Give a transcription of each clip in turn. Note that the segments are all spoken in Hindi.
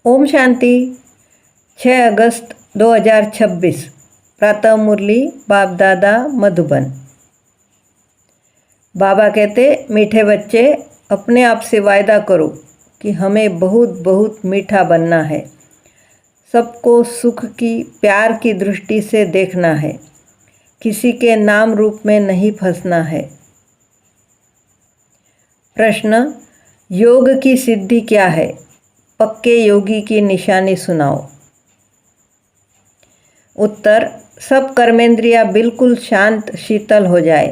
ओम शांति। 6 अगस्त 2026 प्रातः मुरली बाप दादा मधुबन। बाबा कहते, मीठे बच्चे अपने आप से वायदा करो कि हमें बहुत बहुत मीठा बनना है। सबको सुख की प्यार की दृष्टि से देखना है। किसी के नाम रूप में नहीं फंसना है। प्रश्न, योग की सिद्धि क्या है? पक्के योगी की निशानी सुनाओ। उत्तर, सब कर्मेंद्रियां बिल्कुल शांत शीतल हो जाए,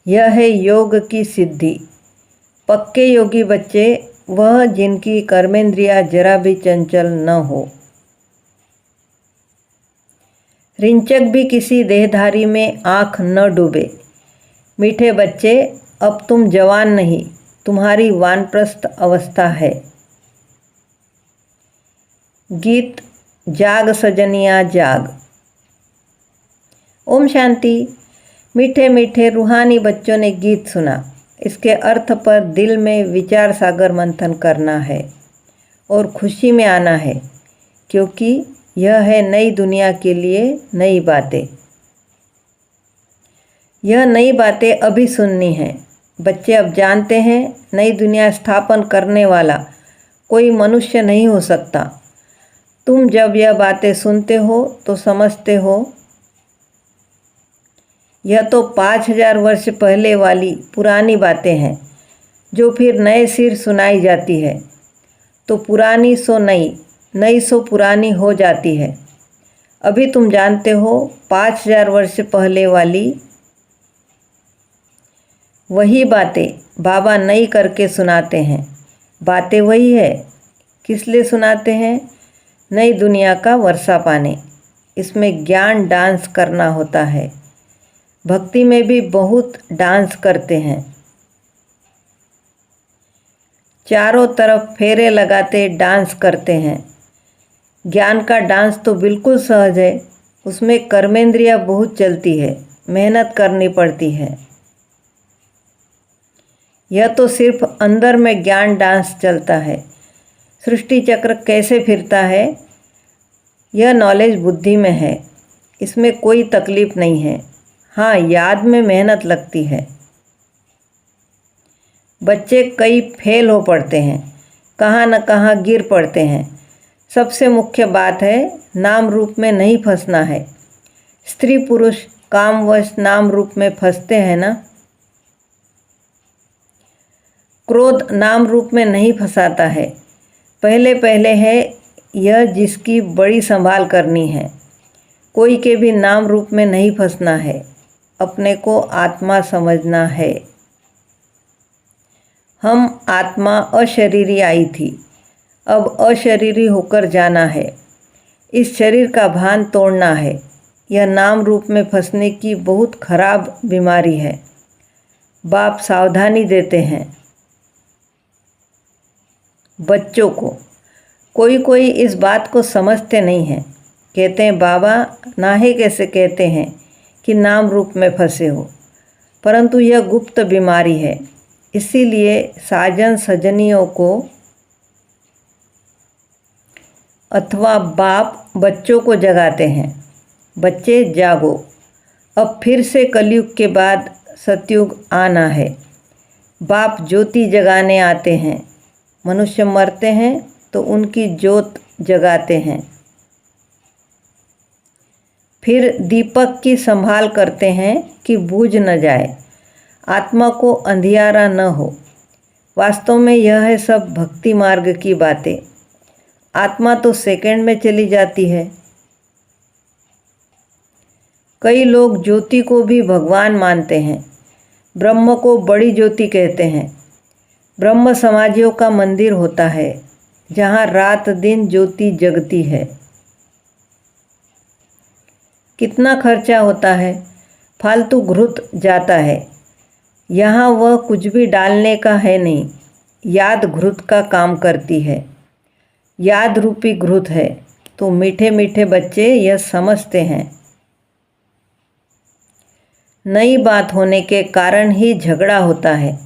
यह है योग की सिद्धि। पक्के योगी बच्चे वह जिनकी कर्मेंद्रियां जरा भी चंचल न हो। रिंचक भी किसी देहधारी में आँख न डूबे। मीठे बच्चे, अब तुम जवान नहीं, तुम्हारी वानप्रस्थ अवस्था है। गीत जाग सजनिया जाग। ओम शांति। मीठे मीठे रूहानी बच्चों ने गीत सुना। इसके अर्थ पर दिल में विचार सागर मंथन करना है और खुशी में आना है, क्योंकि यह है नई दुनिया के लिए नई बातें। यह नई बातें अभी सुननी हैं। बच्चे अब जानते हैं नई दुनिया स्थापन करने वाला कोई मनुष्य नहीं हो सकता। तुम जब यह बातें सुनते हो तो समझते हो यह तो 5000 वर्ष पहले वाली पुरानी बातें हैं जो फिर नए सिर सुनाई जाती है। तो पुरानी सो नई, नई सो पुरानी हो जाती है। अभी तुम जानते हो 5000 वर्ष पहले वाली वही बातें बाबा नई करके सुनाते हैं। बातें वही है। किस लिए सुनाते हैं? नई दुनिया का वर्षा पाने। इसमें ज्ञान डांस करना होता है। भक्ति में भी बहुत डांस करते हैं। चारों तरफ फेरे लगाते डांस करते हैं। ज्ञान का डांस तो बिल्कुल सहज है। उसमें कर्मेंद्रियां बहुत चलती है, मेहनत करनी पड़ती है। यह तो सिर्फ अंदर में ज्ञान डांस चलता है। सृष्टि चक्र कैसे फिरता है, यह नॉलेज बुद्धि में है। इसमें कोई तकलीफ नहीं है। हाँ, याद में मेहनत लगती है। बच्चे कई फेल हो पड़ते हैं, कहाँ न कहाँ गिर पड़ते हैं। सबसे मुख्य बात है नाम रूप में नहीं फंसना है। स्त्री पुरुष कामवश नाम रूप में फंसते हैं ना। क्रोध नाम रूप में नहीं फंसाता है। पहले पहले है यह जिसकी बड़ी संभाल करनी है। कोई के भी नाम रूप में नहीं फंसना है। अपने को आत्मा समझना है। हम आत्मा अशरीरी आई थी, अब अशरीरी होकर जाना है। इस शरीर का भान तोड़ना है। यह नाम रूप में फंसने की बहुत खराब बीमारी है। बाप सावधानी देते हैं बच्चों को। कोई कोई इस बात को समझते नहीं हैं। कहते हैं बाबा नाहे कैसे कहते हैं कि नाम रूप में फंसे हो, परंतु यह गुप्त बीमारी है। इसीलिए साजन सजनियों को अथवा बाप बच्चों को जगाते हैं। बच्चे जागो, अब फिर से कलयुग के बाद सतयुग आना है। बाप ज्योति जगाने आते हैं। मनुष्य मरते हैं तो उनकी ज्योत जगाते हैं। फिर दीपक की संभाल करते हैं कि बुझ न जाए, आत्मा को अंधियारा न हो। वास्तव में यह है सब भक्ति मार्ग की बातें। आत्मा तो सेकंड में चली जाती है। कई लोग ज्योति को भी भगवान मानते हैं। ब्रह्म को बड़ी ज्योति कहते हैं। ब्रह्म समाजियों का मंदिर होता है जहाँ रात दिन ज्योति जगती है। कितना खर्चा होता है, फालतू घृत जाता है। यहाँ वह कुछ भी डालने का है नहीं। याद घृत का काम करती है। याद रूपी घृत है। तो मीठे मीठे बच्चे यह समझते हैं। नई बात होने के कारण ही झगड़ा होता है।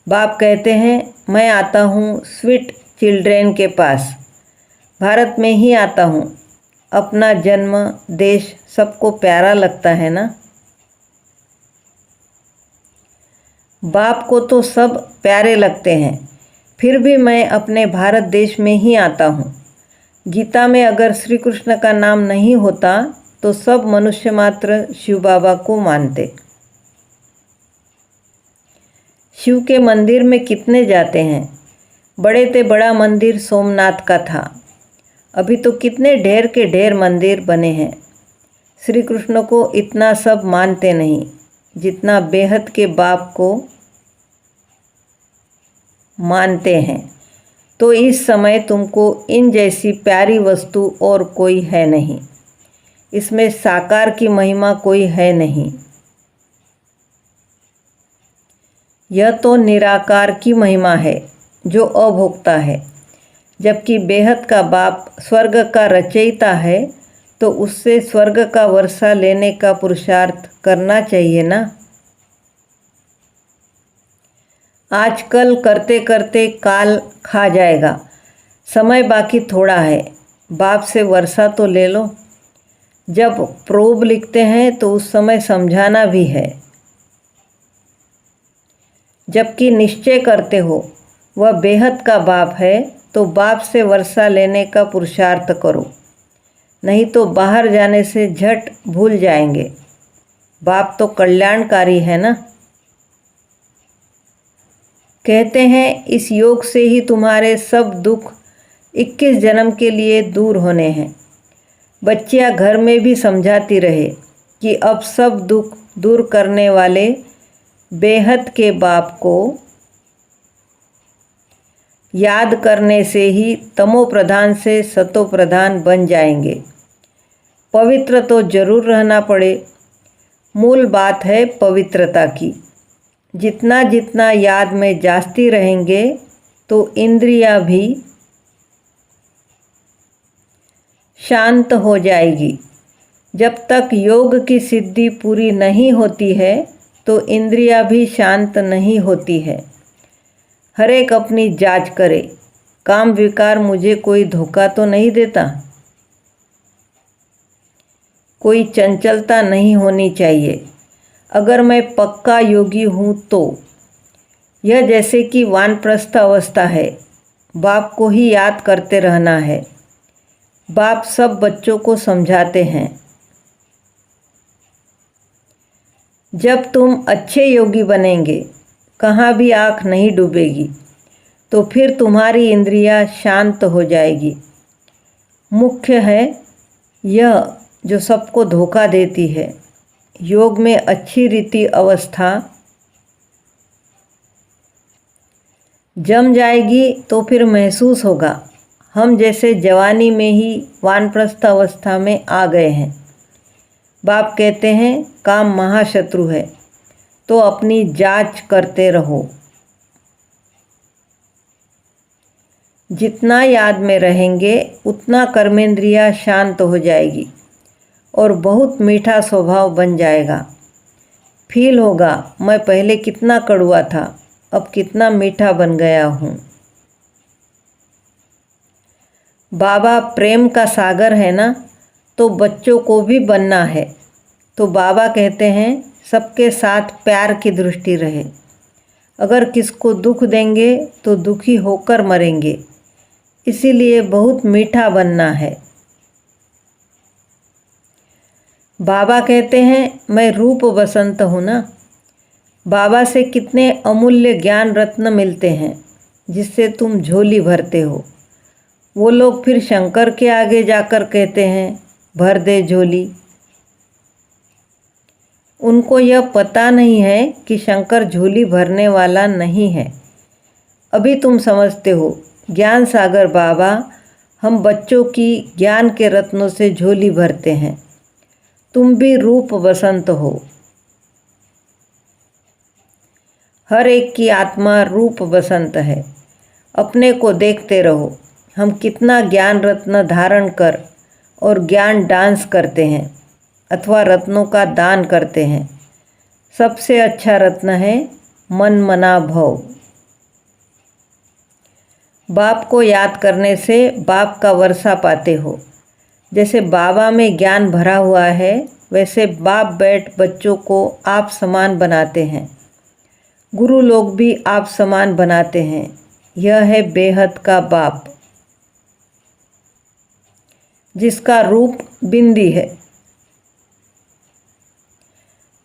बाप कहते हैं मैं आता हूँ स्वीट चिल्ड्रेन के पास। भारत में ही आता हूँ। अपना जन्म देश सबको प्यारा लगता है ना। बाप को तो सब प्यारे लगते हैं, फिर भी मैं अपने भारत देश में ही आता हूँ। गीता में अगर श्री कृष्ण का नाम नहीं होता तो सब मनुष्य मात्र शिव बाबा को मानते। शिव के मंदिर में कितने जाते हैं। बड़े से बड़ा मंदिर सोमनाथ का था, अभी तो कितने ढेर के ढेर मंदिर बने हैं। श्री कृष्ण को इतना सब मानते नहीं जितना बेहद के बाप को मानते हैं। तो इस समय तुमको इन जैसी प्यारी वस्तु और कोई है नहीं। इसमें साकार की महिमा कोई है नहीं। यह तो निराकार की महिमा है जो अभोक्ता है। जबकि बेहद का बाप स्वर्ग का रचयिता है तो उससे स्वर्ग का वर्षा लेने का पुरुषार्थ करना चाहिए ना। आजकल करते करते काल खा जाएगा, समय बाकी थोड़ा है। बाप से वर्षा तो ले लो। जब प्रोब लिखते हैं तो उस समय समझाना भी है। जबकि निश्चय करते हो वह बेहद का बाप है तो बाप से वर्षा लेने का पुरुषार्थ करो, नहीं तो बाहर जाने से झट भूल जाएंगे। बाप तो कल्याणकारी है ना। कहते हैं इस योग से ही तुम्हारे सब दुख 21 जन्म के लिए दूर होने हैं। बच्चियां घर में भी समझाती रहे कि अब सब दुख दूर करने वाले बेहद के बाप को याद करने से ही तमो प्रधान से सतो प्रधान बन जाएंगे। पवित्र तो जरूर रहना पड़े। मूल बात है पवित्रता की। जितना जितना याद में जास्ती रहेंगे तो इंद्रियां भी शांत हो जाएगी। जब तक योग की सिद्धि पूरी नहीं होती है तो इंद्रियां भी शांत नहीं होती है। हर एक अपनी जांच करे, काम विकार मुझे कोई धोखा तो नहीं देता। कोई चंचलता नहीं होनी चाहिए। अगर मैं पक्का योगी हूँ तो यह जैसे कि वानप्रस्थ अवस्था है, बाप को ही याद करते रहना है। बाप सब बच्चों को समझाते हैं। जब तुम अच्छे योगी बनेंगे, कहाँ भी आँख नहीं डूबेगी, तो फिर तुम्हारी इंद्रियां शांत हो जाएगी। मुख्य है यह जो सबको धोखा देती है। योग में अच्छी रीति अवस्था जम जाएगी तो फिर महसूस होगा हम जैसे जवानी में ही वानप्रस्थ अवस्था में आ गए हैं। बाप कहते हैं काम महाशत्रु है, तो अपनी जांच करते रहो। जितना याद में रहेंगे उतना कर्मेंद्रियां शांत हो जाएगी और बहुत मीठा स्वभाव बन जाएगा। फील होगा मैं पहले कितना कड़वा था, अब कितना मीठा बन गया हूँ। बाबा प्रेम का सागर है ना, तो बच्चों को भी बनना है। तो बाबा कहते हैं सबके साथ प्यार की दृष्टि रहे। अगर किसको दुख देंगे तो दुखी होकर मरेंगे, इसीलिए बहुत मीठा बनना है। बाबा कहते हैं मैं रूप बसंत हूँ ना। बाबा से कितने अमूल्य ज्ञान रत्न मिलते हैं जिससे तुम झोली भरते हो। वो लोग फिर शंकर के आगे जाकर कहते हैं भर दे झोली। उनको यह पता नहीं है कि शंकर झोली भरने वाला नहीं है। अभी तुम समझते हो ज्ञान सागर बाबा हम बच्चों की ज्ञान के रत्नों से झोली भरते हैं। तुम भी रूप बसंत हो। हर एक की आत्मा रूप बसंत है। अपने को देखते रहो हम कितना ज्ञान रत्न धारण कर और ज्ञान डांस करते हैं अथवा रत्नों का दान करते हैं। सबसे अच्छा रत्न है मन मना भव। बाप को याद करने से बाप का वर्षा पाते हो। जैसे बाबा में ज्ञान भरा हुआ है, वैसे बाप बैठ बच्चों को आप समान बनाते हैं। गुरु लोग भी आप समान बनाते हैं। यह है बेहद का बाप, जिसका रूप बिंदी है।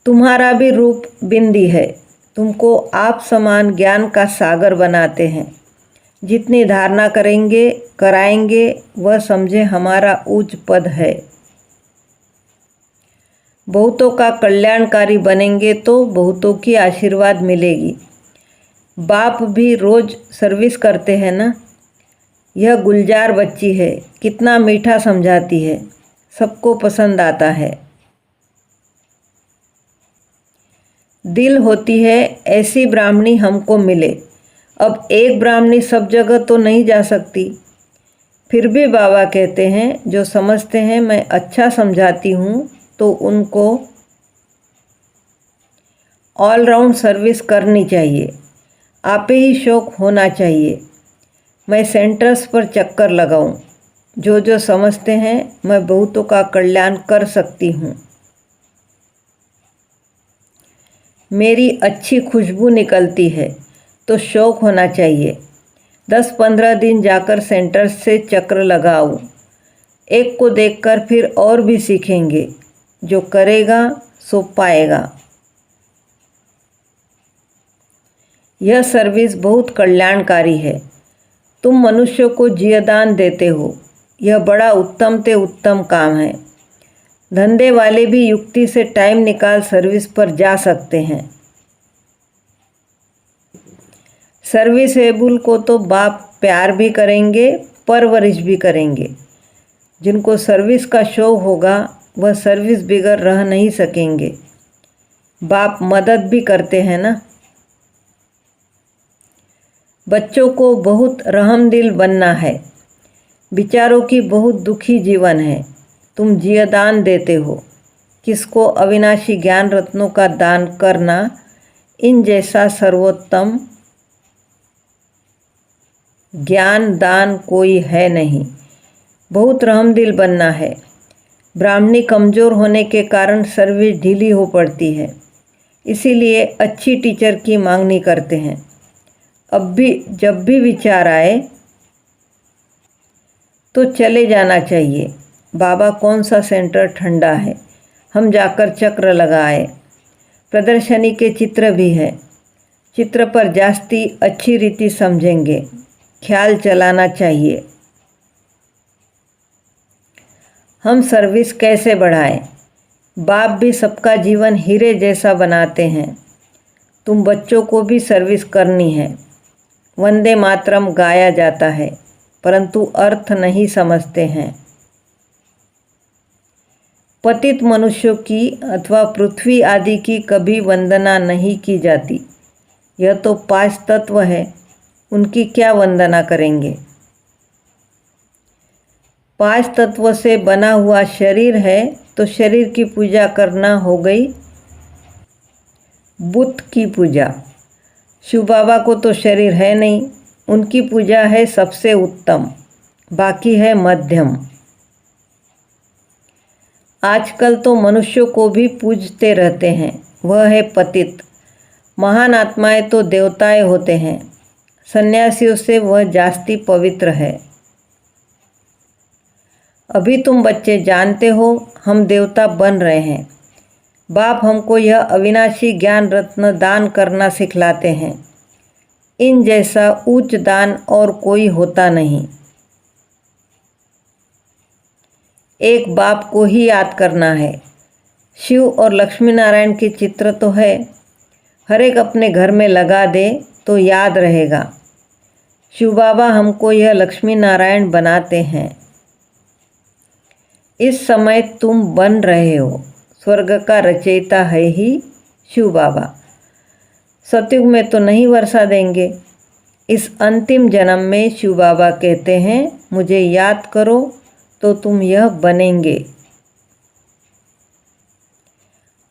तुम्हारा भी रूप बिंदी है। तुमको आप समान ज्ञान का सागर बनाते हैं। जितनी धारणा करेंगे कराएंगे, वह समझे हमारा उच्च पद है। बहुतों का कल्याणकारी बनेंगे तो बहुतों की आशीर्वाद मिलेगी। बाप भी रोज सर्विस करते हैं ना। यह गुलजार बच्ची है, कितना मीठा समझाती है, सबको पसंद आता है। दिल होती है ऐसी ब्राह्मणी हमको मिले। अब एक ब्राह्मणी सब जगह तो नहीं जा सकती। फिर भी बाबा कहते हैं, जो समझते हैं मैं अच्छा समझाती हूँ तो उनको ऑलराउंड सर्विस करनी चाहिए। आप ही शौक होना चाहिए। मैं सेंटर्स पर चक्कर लगाऊं। जो समझते हैं मैं बहुतों का कल्याण कर सकती हूँ। मेरी अच्छी खुशबू निकलती है तो शौक होना चाहिए। 10-15 दिन जाकर सेंटर से चक्र लगाऊं। एक को देखकर फिर और भी सीखेंगे। जो करेगा सो पाएगा। यह सर्विस बहुत कल्याणकारी है। तुम मनुष्यों को जीवदान देते हो। यह बड़ा उत्तम से उत्तम काम है। धंधे वाले भी युक्ति से टाइम निकाल सर्विस पर जा सकते हैं। सर्विसेबल को तो बाप प्यार भी करेंगे, परवरिश भी करेंगे। जिनको सर्विस का शौक होगा वह सर्विस बिगड़ रह नहीं सकेंगे। बाप मदद भी करते हैं ना। बच्चों को बहुत रहमदिल बनना है। बेचारों की बहुत दुखी जीवन है। तुम जीवदान देते हो। किसको अविनाशी ज्ञान रत्नों का दान करना, इन जैसा सर्वोत्तम ज्ञान दान कोई है नहीं। बहुत रहमदिल बनना है। ब्राह्मणी कमज़ोर होने के कारण सर्विस ढीली हो पड़ती है, इसीलिए अच्छी टीचर की मांगनी करते हैं। अब भी जब भी विचार आए तो चले जाना चाहिए। बाबा कौन सा सेंटर ठंडा है, हम जाकर चक्र लगाए। प्रदर्शनी के चित्र भी है। चित्र पर जास्ती अच्छी रीति समझेंगे। ख्याल चलाना चाहिए। हम सर्विस कैसे बढ़ाएं? बाप भी सबका जीवन हीरे जैसा बनाते हैं। तुम बच्चों को भी सर्विस करनी है। वंदे मातरम गाया जाता है, परंतु अर्थ नहीं समझते हैं। पतित मनुष्यों की अथवा पृथ्वी आदि की कभी वंदना नहीं की जाती। यह तो 5 तत्व है, उनकी क्या वंदना करेंगे? 5 तत्व से बना हुआ शरीर है तो शरीर की पूजा करना हो गई बुत की पूजा। शिव बाबा को तो शरीर है नहीं, उनकी पूजा है सबसे उत्तम, बाकी है मध्यम। आजकल तो मनुष्यों को भी पूजते रहते हैं, वह है पतित। महान आत्माएं तो देवताएं होते हैं, सन्यासियों से वह जास्ती पवित्र है। अभी तुम बच्चे जानते हो हम देवता बन रहे हैं। बाप हमको यह अविनाशी ज्ञान रत्न दान करना सिखलाते हैं। इन जैसा उच्च दान और कोई होता नहीं। एक बाप को ही याद करना है। शिव और लक्ष्मी नारायण के चित्र तो है, हर एक अपने घर में लगा दे तो याद रहेगा। शिव बाबा हमको यह लक्ष्मी नारायण बनाते हैं। इस समय तुम बन रहे हो। स्वर्ग का रचयिता है ही शिव बाबा। सतयुग में तो नहीं वर्षा देंगे। इस अंतिम जन्म में शिव बाबा कहते हैं, मुझे याद करो तो तुम यह बनेंगे।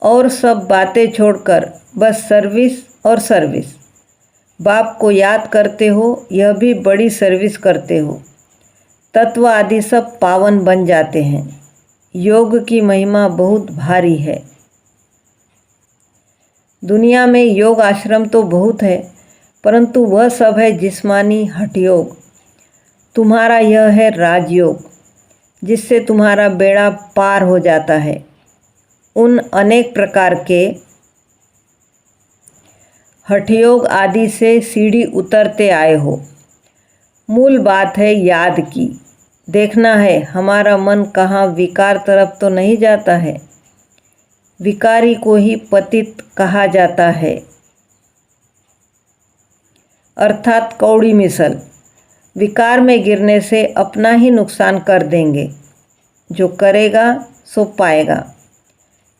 और सब बातें छोड़कर बस सर्विस और सर्विस। बाप को याद करते हो, यह भी बड़ी सर्विस करते हो। तत्व आदि सब पावन बन जाते हैं। योग की महिमा बहुत भारी है। दुनिया में योग आश्रम तो बहुत है, परंतु वह सब है जिस्मानी हठयोग। तुम्हारा यह है राजयोग, जिससे तुम्हारा बेड़ा पार हो जाता है। उन अनेक प्रकार के हठयोग आदि से सीढ़ी उतरते आए हो। मूल बात है याद की। देखना है हमारा मन कहाँ विकार तरफ तो नहीं जाता है। विकारी को ही पतित कहा जाता है, अर्थात कौड़ी मिसल। विकार में गिरने से अपना ही नुकसान कर देंगे। जो करेगा सो पाएगा।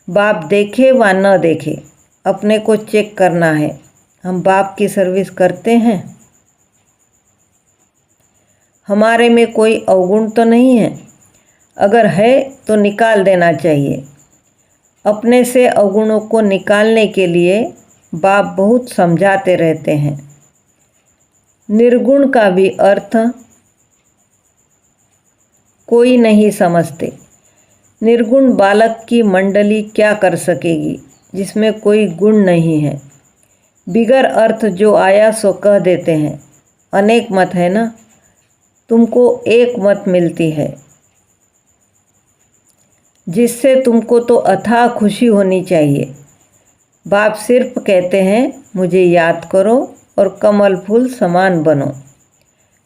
बाप देखे व न देखे, अपने को चेक करना है। हम बाप की सर्विस करते हैं। हमारे में कोई अवगुण तो नहीं है। अगर है तो निकाल देना चाहिए। अपने से अवगुणों को निकालने के लिए बाप बहुत समझाते रहते हैं। निर्गुण का भी अर्थ कोई नहीं समझते। निर्गुण बालक की मंडली क्या कर सकेगी जिसमें कोई गुण नहीं है। बिगर अर्थ जो आया सो कह देते हैं। अनेक मत है ना, तुमको एक मत मिलती है, जिससे तुमको तो अथाह खुशी होनी चाहिए। बाप सिर्फ कहते हैं मुझे याद करो और कमल फूल समान बनो।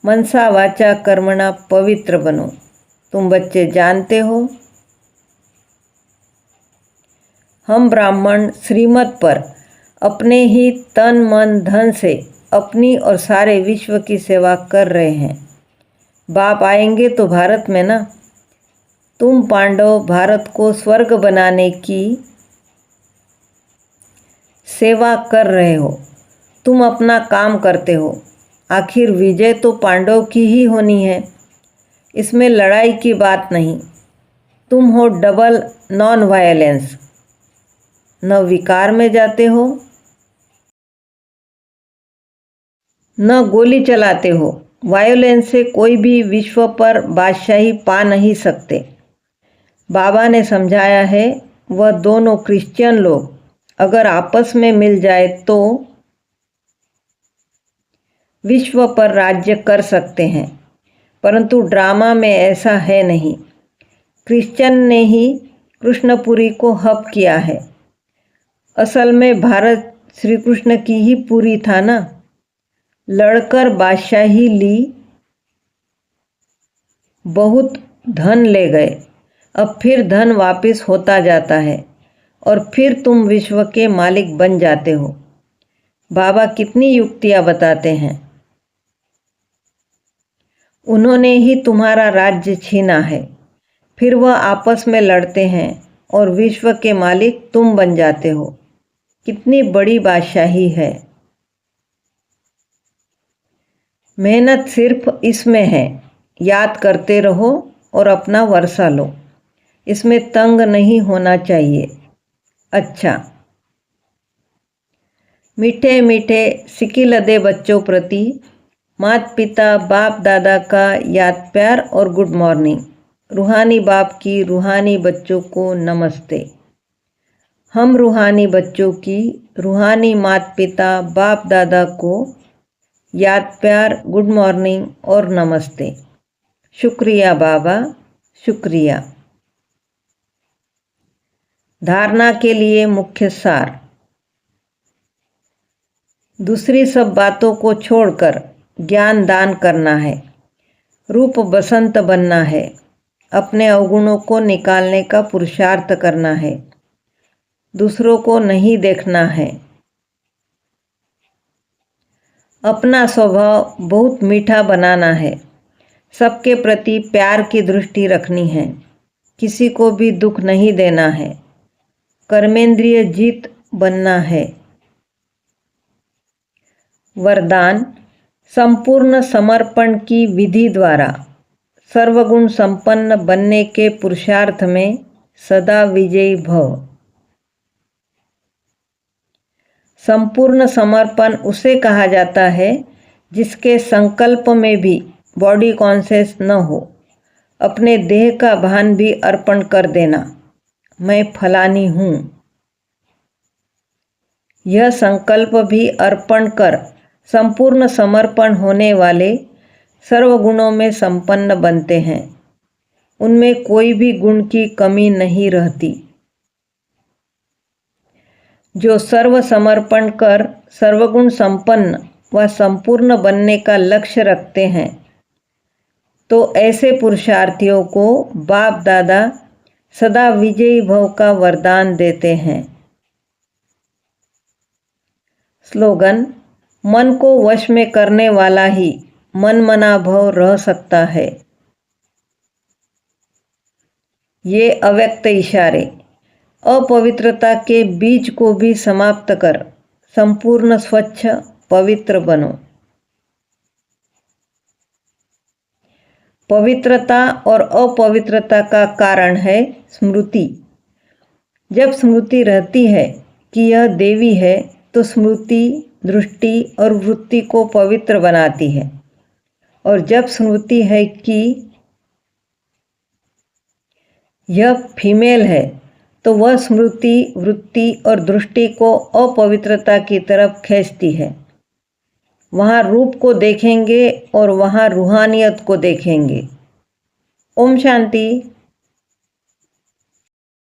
मनसा वाचा कर्मणा पवित्र बनो। तुम बच्चे जानते हो, हम ब्राह्मण श्रीमत पर अपने ही तन मन धन से अपनी और सारे विश्व की सेवा कर रहे हैं। बाप आएंगे तो भारत में ना। तुम पांडव भारत को स्वर्ग बनाने की सेवा कर रहे हो। तुम अपना काम करते हो। आखिर विजय तो पांडव की ही होनी है। इसमें लड़ाई की बात नहीं। तुम हो डबल नॉन वायलेंस। न विकार में जाते हो, न गोली चलाते हो। वायोलेंस से कोई भी विश्व पर बादशाही पा नहीं सकते। बाबा ने समझाया है, वह दोनों क्रिश्चियन लोग अगर आपस में मिल जाए तो विश्व पर राज्य कर सकते हैं, परंतु ड्रामा में ऐसा है नहीं। क्रिश्चियन ने ही कृष्णपुरी को हप किया है। असल में भारत श्री कृष्ण की ही पूरी था ना। लड़कर बादशाही ली, बहुत धन ले गए। अब फिर धन वापस होता जाता है और फिर तुम विश्व के मालिक बन जाते हो। बाबा कितनी युक्तियां बताते हैं। उन्होंने ही तुम्हारा राज्य छीना है, फिर वह आपस में लड़ते हैं और विश्व के मालिक तुम बन जाते हो। कितनी बड़ी बादशाही है। मेहनत सिर्फ इसमें है, याद करते रहो और अपना वर्षा लो। इसमें तंग नहीं होना चाहिए। अच्छा, मीठे मीठे सिकिलदे बच्चों प्रति माता पिता बाप दादा का याद प्यार और गुड मॉर्निंग। रूहानी बाप की रूहानी बच्चों को नमस्ते। हम रूहानी बच्चों की रूहानी माता पिता बाप दादा को याद प्यार गुड मॉर्निंग और नमस्ते। शुक्रिया बाबा, शुक्रिया। धारणा के लिए मुख्य सार। दूसरी सब बातों को छोड़कर ज्ञान दान करना है। रूप बसंत बनना है। अपने अवगुणों को निकालने का पुरुषार्थ करना है। दूसरों को नहीं देखना है। अपना स्वभाव बहुत मीठा बनाना है। सबके प्रति प्यार की दृष्टि रखनी है। किसी को भी दुख नहीं देना है। कर्मेंद्रिय जीत बनना है। वरदान, संपूर्ण समर्पण की विधि द्वारा सर्वगुण संपन्न बनने के पुरुषार्थ में सदा विजयी भव। संपूर्ण समर्पण उसे कहा जाता है जिसके संकल्प में भी बॉडी कॉन्शियस न हो, अपने देह का भान भी अर्पण कर देना, मैं फलानी हूँ। यह संकल्प भी अर्पण कर संपूर्ण समर्पण होने वाले सर्वगुणों में संपन्न बनते हैं। उनमें कोई भी गुण की कमी नहीं रहती। जो सर्व समर्पण कर सर्वगुण संपन्न व संपूर्ण बनने का लक्ष्य रखते हैं, तो ऐसे पुरुषार्थियों को बाप दादा सदा विजयी भव का वरदान देते हैं। स्लोगन: मन को वश में करने वाला ही मनमना भव रह सकता है। ये अव्यक्त इशारे अपवित्रता के बीज को भी समाप्त कर संपूर्ण स्वच्छ पवित्र बनो। पवित्रता और अपवित्रता का कारण है स्मृति। जब स्मृति रहती है कि यह देवी है, तो स्मृति दृष्टि और वृत्ति को पवित्र बनाती है, और जब स्मृति है कि यह फीमेल है, तो वह स्मृति वृत्ति और दृष्टि को अपवित्रता की तरफ खींचती है। वहाँ रूप को देखेंगे और वहाँ रूहानियत को देखेंगे। ओम शांति।